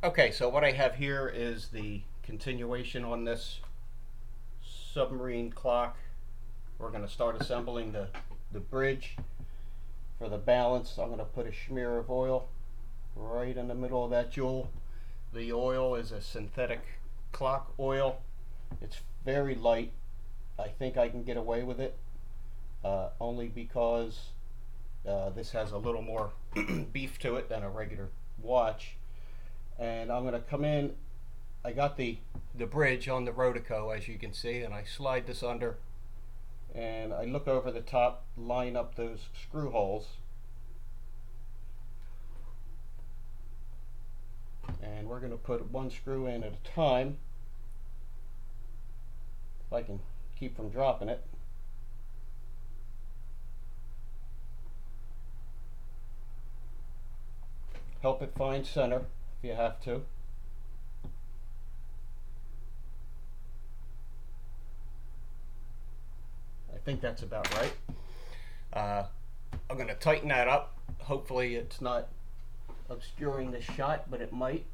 Okay, so what I have here is the continuation on this submarine clock. We're going to start assembling the bridge. For the balance, I'm going to put a smear of oil right in the middle of that jewel. The oil is a synthetic clock oil. It's very light. I think I can get away with it, only because this has a little more beef to it than a regular watch. And I'm going to come in. I got the bridge on the Rodeco, as you can see, and I slide this under, and I look over the top, line up those screw holes, and we're going to put one screw in at a time, if I can keep from dropping it. Help it find center if you have to. I think that's about right. I'm going to tighten that up. Hopefully it's not obscuring the shot, but it might.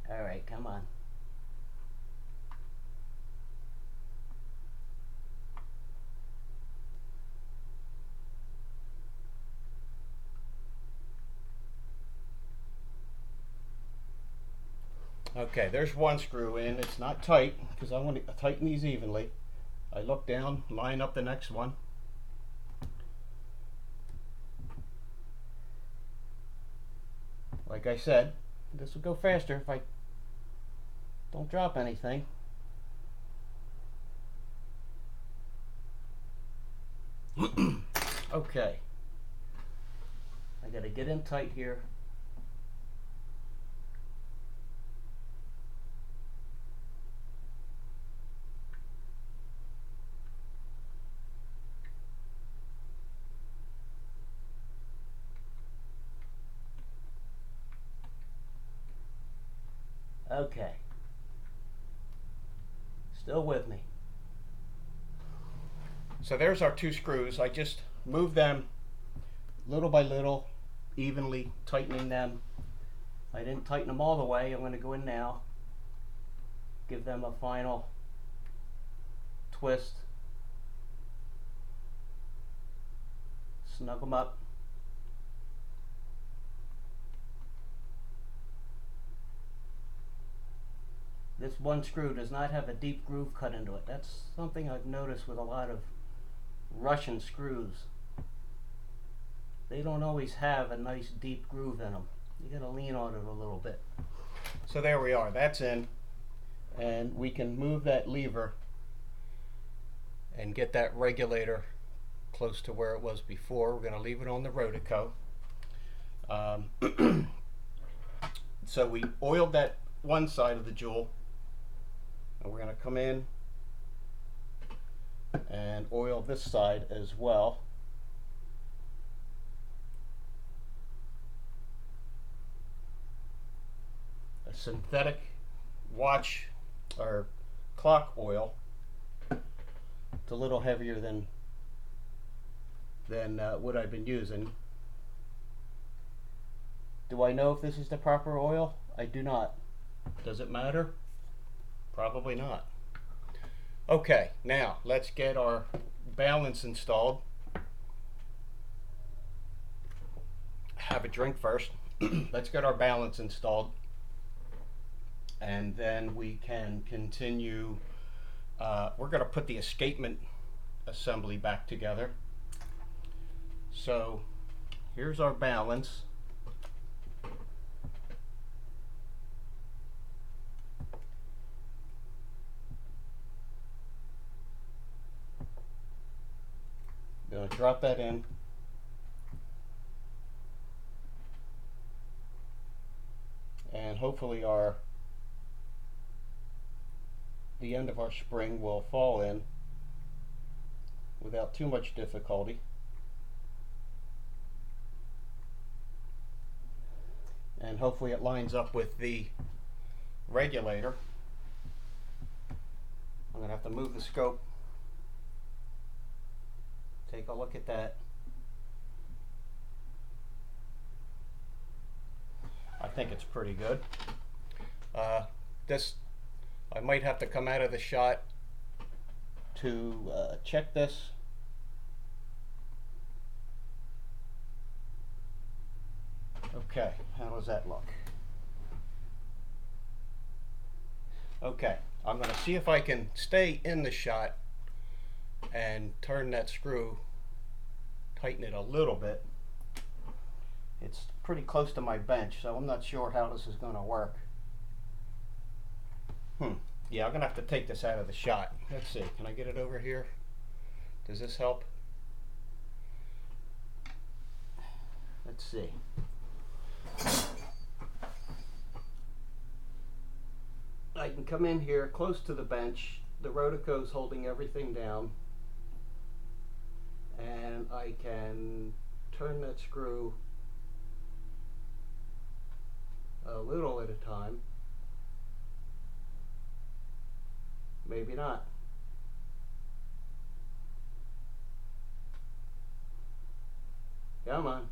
All right, come on. Okay, there's one screw in. It's not tight because I want to tighten these evenly. I look down, line up the next one. Like I said, this will go faster if I don't drop anything. Okay. I gotta get in tight here. Okay. Still with me. So there's our two screws. I just move them little by little, evenly tightening them. I didn't tighten them all the way. I'm going to go in now, give them a final twist, snug them up. This one screw does not have a deep groove cut into it. That's something I've noticed with a lot of Russian screws. They don't always have a nice deep groove in them. You gotta lean on it a little bit. So there we are, that's in. And we can move that lever and get that regulator close to where it was before. We're gonna leave it on the Rodeco. So we oiled that one side of the jewel, and we're going to come in and oil this side as well. A synthetic watch or clock oil. It's a little heavier than what I've been using. Do I know if this is the proper oil? I do not. Does it matter? Probably not. Okay, now let's get our balance installed. Have a drink first. Let's get our balance installed, and then we can continue. We're going to put the escapement assembly back together. So here's our balance. Going to drop that in. And hopefully the end of our spring will fall in without too much difficulty. And hopefully it lines up with the regulator. I'm going to have to move the scope take a look at that. I think it's pretty good. This, I might have to come out of the shot to check this. Okay, how does that look? Okay, I'm going to see if I can stay in the shot and turn that screw, tighten it a little bit. It's pretty close to my bench, so I'm not sure how this is going to work. Yeah, I'm going to have to take this out of the shot. Let's see, can I get it over here? Does this help? Let's see. I can come in here close to the bench. The Rodeco's holding everything down. And I can turn that screw a little at a time. Maybe not. Come on.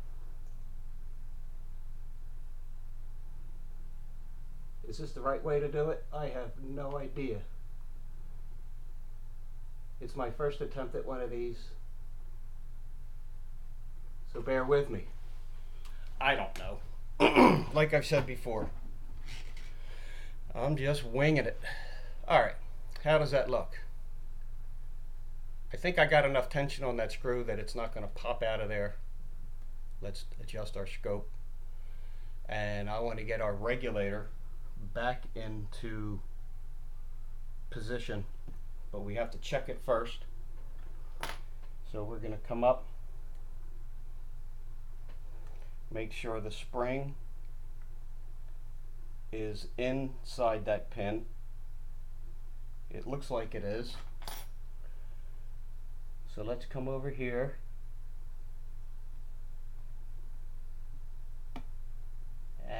Is this the right way to do it? I have no idea. It's my first attempt at one of these, so bear with me. I don't know. Like I've said before, I'm just winging it. Alright, how does that look? I think I got enough tension on that screw that it's not going to pop out of there. Let's adjust our scope. And I want to get our regulator back into position, but we have to check it first. So we're going to come up, make sure the spring is inside that pin. It looks like it is. So let's come over here.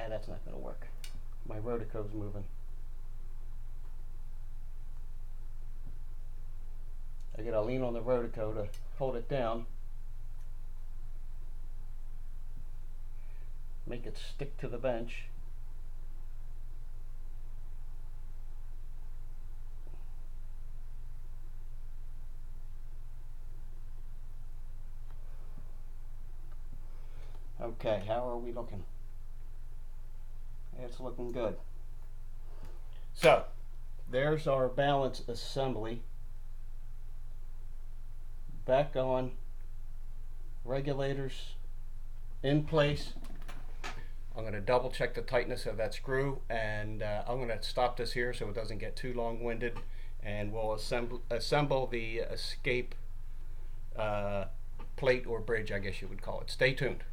That's not going to work. My Rodeco's moving. I gotta lean on the Rodeco to hold it down. Make it stick to the bench. Okay, how are we looking? It's looking good. So, there's our balance assembly. Back on, regulators in place. I'm going to double check the tightness of that screw, and I'm going to stop this here so it doesn't get too long-winded, and we'll assemble the escape plate or bridge, I guess you would call it. Stay tuned.